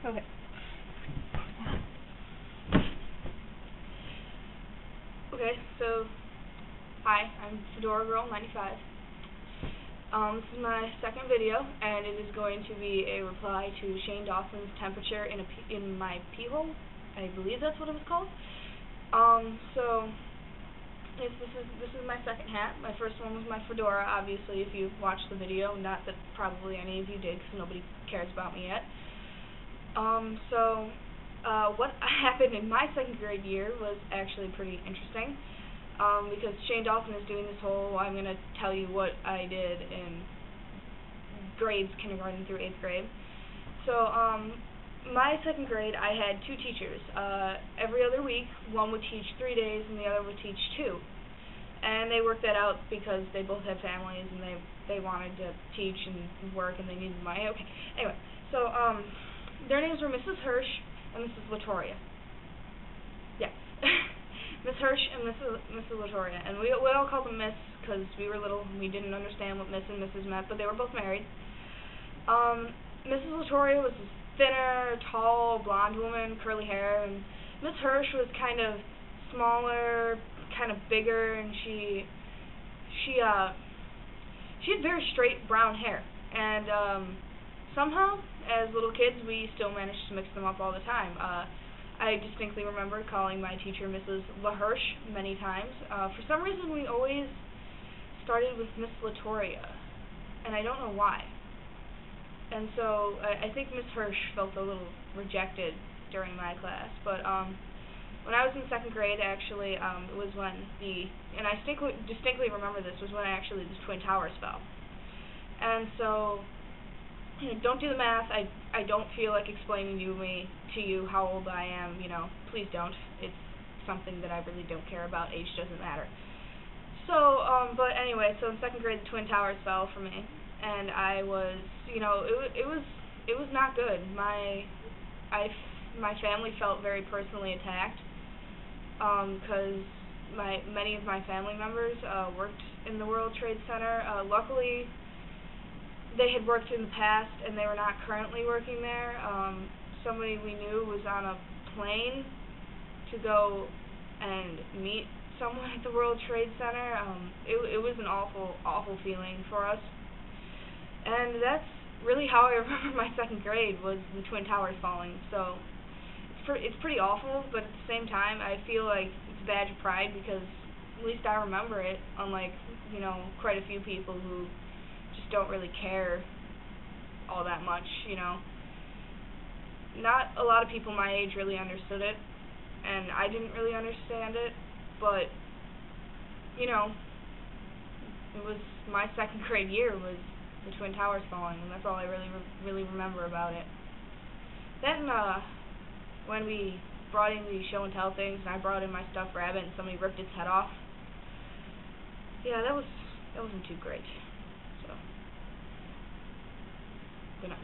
Okay. Okay, so, hi, I'm Fedora Girl 95. This is my second video, and it is going to be a reply to Shane Dawson's Temperature in my peehole. I believe that's what it was called. So, this is my second hat. My first one was my fedora, obviously, if you watched the video. Not that probably any of you did, because nobody cares about me yet. What happened in my second grade year was actually pretty interesting, because Shane Dawson is doing this whole, I'm going to tell you what I did in grades, kindergarten through 8th grade. So, my second grade, I had two teachers. Every other week, one would teach 3 days and the other would teach 2. And they worked that out because they both had families and they wanted to teach and work and they needed money. Okay, anyway, so, their names were Mrs. Hirsch and Mrs. Latoria. Yes. Miss Hirsch and Mrs. Latoria. And we all called them Miss because we were little and we didn't understand what Miss and Mrs. meant, but they were both married. Mrs. Latoria was this thinner, tall, blonde woman, curly hair, and Miss Hirsch was kind of smaller, kind of bigger, and she had very straight brown hair. And somehow, as little kids, we still managed to mix them up all the time. I distinctly remember calling my teacher Mrs. LaHirsch many times. For some reason, we always started with Miss Latoria, and I don't know why. And so I think Miss Hirsch felt a little rejected during my class. But when I was in second grade, actually, it was when and I distinctly remember this, was when actually the Twin Towers fell. And so, don't do the math. I don't feel like explaining to you how old I am. Please don't. It's something that I really don't care about. Age doesn't matter. So, but anyway, so in second grade, the Twin Towers fell for me, and I was, it was not good. My family felt very personally attacked, because many of my family members worked in the World Trade Center. Luckily, they had worked in the past, and they were not currently working there. Somebody we knew was on a plane to go and meet someone at the World Trade Center. It was an awful, awful feeling for us. And that's really how I remember my second grade, was the Twin Towers falling. So it's pretty awful, but at the same time, I feel like it's a badge of pride because at least I remember it, unlike, quite a few people who just don't really care all that much, Not a lot of people my age really understood it, and I didn't really understand it, but, it was my second grade year was the Twin Towers falling, and that's all I really remember about it. Then, when we brought in the show and tell things, and I brought in my stuffed rabbit, and somebody ripped its head off, yeah, that wasn't too great. So, good night.